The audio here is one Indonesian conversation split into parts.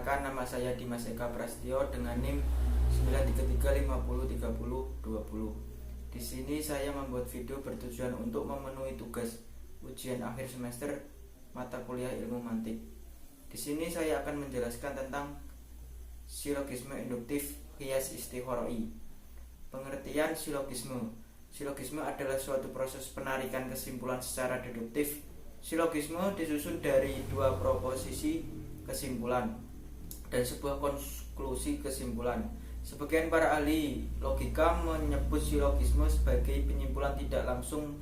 Perkenalkan, nama saya Dimas Eka Prasetyo dengan NIM 933503020. Di sini saya membuat video bertujuan untuk memenuhi tugas ujian akhir semester mata kuliah ilmu mantik. Di sini saya akan menjelaskan tentang silogisme induktif qiyas istikharoi. Pengertian silogisme. Silogisme adalah suatu proses penarikan kesimpulan secara deduktif. Silogisme disusun dari dua proposisi kesimpulan dan sebuah konklusi kesimpulan. Sebagian para ahli logika menyebut silogisme sebagai penyimpulan tidak langsung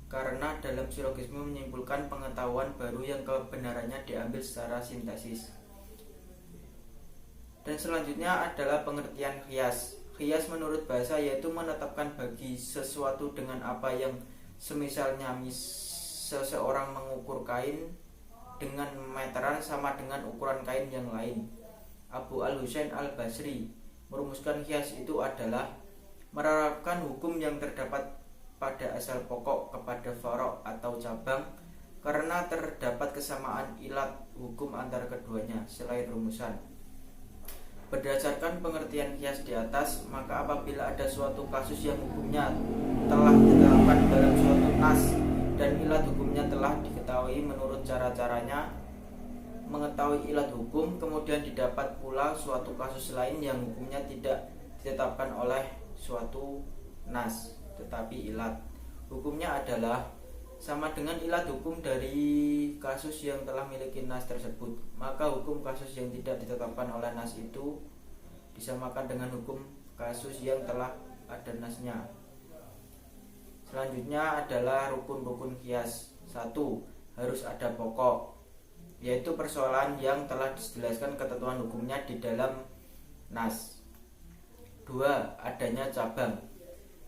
karena dalam silogisme menyimpulkan pengetahuan baru yang kebenarannya diambil secara sintesis. Dan selanjutnya adalah pengertian qiyas. Qiyas menurut bahasa yaitu menetapkan bagi sesuatu dengan apa yang semisalnya seseorang mengukur kain dengan meteran sama dengan ukuran kain yang lain. Abu al-Husain al-Basri merumuskan qiyas itu adalah menerapkan hukum yang terdapat pada asal pokok kepada farok atau cabang karena terdapat kesamaan ilat hukum antara keduanya selain rumusan. Berdasarkan pengertian qiyas di atas, maka apabila ada suatu kasus yang hukumnya telah ditetapkan dalam suatu nas dan ilat hukumnya telah diketahui menurut cara-caranya mengetahui ilat hukum, kemudian didapat pula suatu kasus lain yang hukumnya tidak ditetapkan oleh suatu nas tetapi ilat hukumnya adalah sama dengan ilat hukum dari kasus yang telah memiliki nas tersebut, maka hukum kasus yang tidak ditetapkan oleh nas itu disamakan dengan hukum kasus yang telah ada nasnya. Selanjutnya adalah rukun-rukun qiyas. 1. Harus ada pokok, yaitu persoalan yang telah dijelaskan ketentuan hukumnya di dalam nas. 2. Adanya cabang,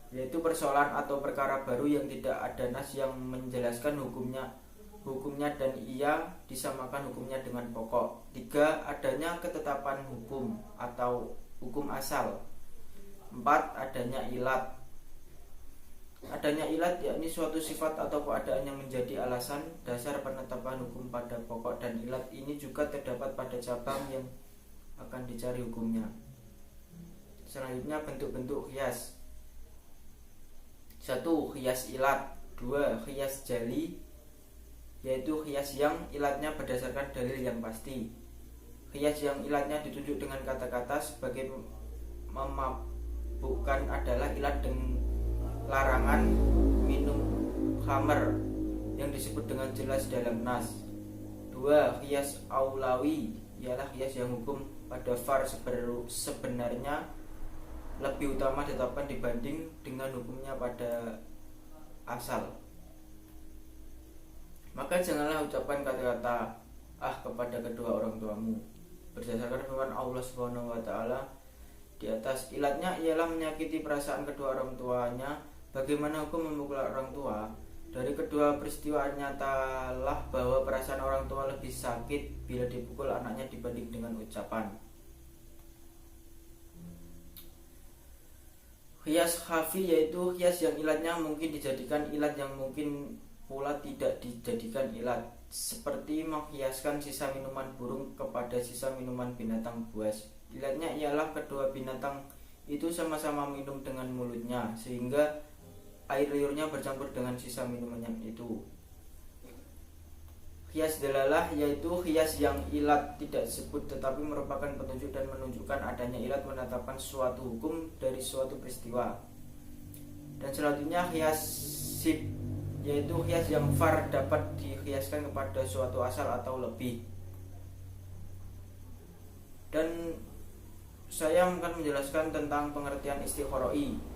yaitu persoalan atau perkara baru yang tidak ada nas yang menjelaskan hukumnya dan ia disamakan hukumnya dengan pokok. 3. Adanya ketetapan hukum atau hukum asal. 4. Adanya ilat. Adanya ilat yakni suatu sifat atau keadaan yang menjadi alasan dasar penetapan hukum pada pokok, dan ilat ini juga terdapat pada cabang yang akan dicari hukumnya. Selanjutnya bentuk-bentuk qiyas. 1. Qiyas ilat. 2. Qiyas jali, yaitu qiyas yang ilatnya berdasarkan dalil yang pasti. Qiyas yang ilatnya ditunjuk dengan kata-kata sebagai memabukkan adalah ilat dengan larangan minum khamr yang disebut dengan jelas dalam nas. 2. Qiyas aulawi, ialah qiyas yang hukum pada far sebenarnya lebih utama ditetapkan dibanding dengan hukumnya pada asal. Maka janganlah ucapkan kata-kata kepada kedua orang tuamu. Berdasarkan firman Allah Subhanahu wa taala di atas, ilatnya ialah menyakiti perasaan kedua orang tuanya. Bagaimana hukum memukul orang tua? Dari kedua peristiwa nyatalah bahwa perasaan orang tua lebih sakit bila dipukul anaknya dibanding dengan ucapan. Qiyas khafi, yaitu qiyas yang ilatnya mungkin dijadikan ilat yang mungkin pula tidak dijadikan ilat, seperti mengkiaskan sisa minuman burung kepada sisa minuman binatang buas. Ilatnya ialah kedua binatang itu sama-sama minum dengan mulutnya sehingga air liurnya bercampur dengan sisa minumannya itu. Qiyas dalalah, yaitu qiyas yang ilat tidak disebut tetapi merupakan petunjuk dan menunjukkan adanya ilat menetapkan suatu hukum dari suatu peristiwa. Dan selanjutnya qiyas sib, yaitu qiyas yang far dapat diqiyaskan kepada suatu asal atau lebih. Dan saya akan menjelaskan tentang pengertian istikharoi.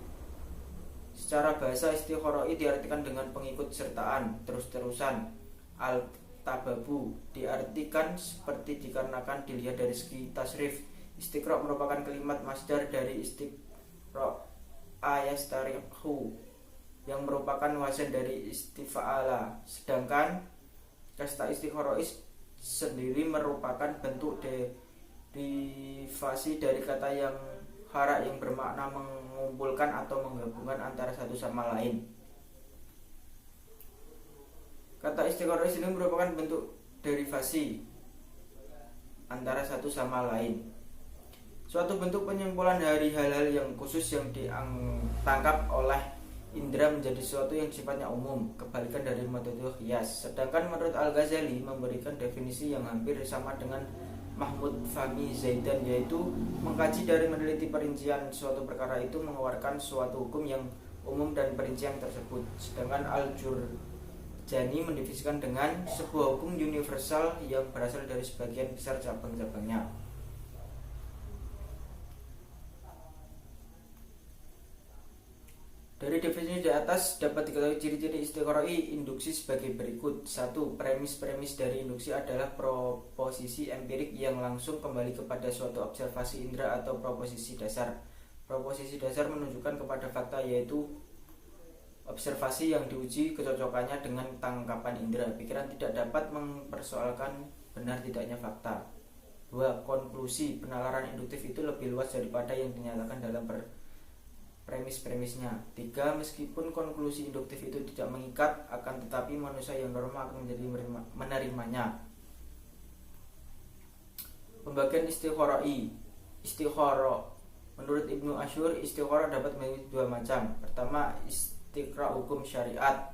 Secara bahasa, istikharoi diartikan dengan pengikut sertaan, terus-terusan. Al-tababu diartikan seperti dikarenakan dilihat dari segi tasrif. Istiqra merupakan kalimat masdar dari istiqra ayastarihu yang merupakan wazan dari istifa'ala. Sedangkan kasta istikharoi sendiri merupakan bentuk derivasi dari kata yang hara yang bermakna mengumpulkan atau menggabungkan antara satu sama lain. Kata istikharoi ini merupakan bentuk derivasi antara satu sama lain. Suatu bentuk penyimpulan dari hal-hal yang khusus yang ditangkap oleh indera menjadi sesuatu yang sifatnya umum, kebalikan dari metode qiyas. Sedangkan menurut Al-Ghazali memberikan definisi yang hampir sama dengan Mahmud Fahmi Zaidan, yaitu mengkaji dari meneliti perincian suatu perkara itu mengeluarkan suatu hukum yang umum dan perincian tersebut. Sedangkan Al-Jurjani mendefinisikan dengan sebuah hukum universal yang berasal dari sebagian besar cabang-cabangnya. Dari definisi di atas dapat diketahui ciri-ciri istiqroi induksi sebagai berikut. 1. Premis-premis dari induksi adalah proposisi empirik yang langsung kembali kepada suatu observasi indera atau proposisi dasar. Proposisi dasar menunjukkan kepada fakta, yaitu observasi yang diuji kecocokannya dengan tangkapan indera. Pikiran tidak dapat mempersoalkan benar tidaknya fakta. 2. Konklusi penalaran induktif itu lebih luas daripada yang dinyatakan dalam premis-premisnya. 3. Meskipun konklusi induktif itu tidak mengikat, akan tetapi manusia yang normal akan menjadi menerimanya. Pembagian istiqoro. Menurut Ibnu Asyur, istiqoro dapat memiliki dua macam. Pertama, istiqra hukum syariat.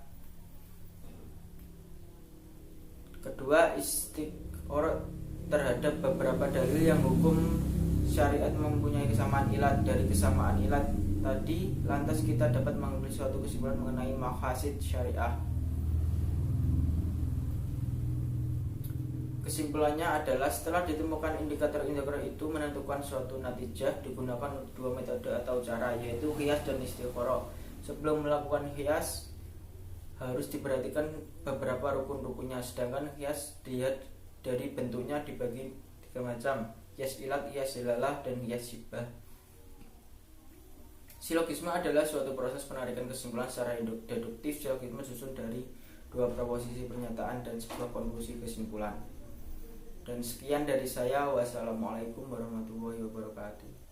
Kedua, istiqoro terhadap beberapa dalil yang hukum syariat mempunyai kesamaan ilat. Dari kesamaan ilat tadi, lantas kita dapat mengambil suatu kesimpulan mengenai maqasid syariah. Kesimpulannya adalah setelah ditemukan indikator-indikator itu menentukan suatu natijah, digunakan dua metode atau cara, yaitu qiyas dan istiqoro. Sebelum melakukan qiyas harus diperhatikan beberapa rukun-rukunnya, sedangkan qiyas dilihat dari bentuknya dibagi tiga macam: qiyas ilat, qiyas dilalah, dan qiyas syibhah. Silogisme adalah suatu proses penarikan kesimpulan secara deduktif. Silogisme susun dari dua proposisi pernyataan dan sebuah konklusi kesimpulan. Dan sekian dari saya. Wassalamualaikum warahmatullahi wabarakatuh.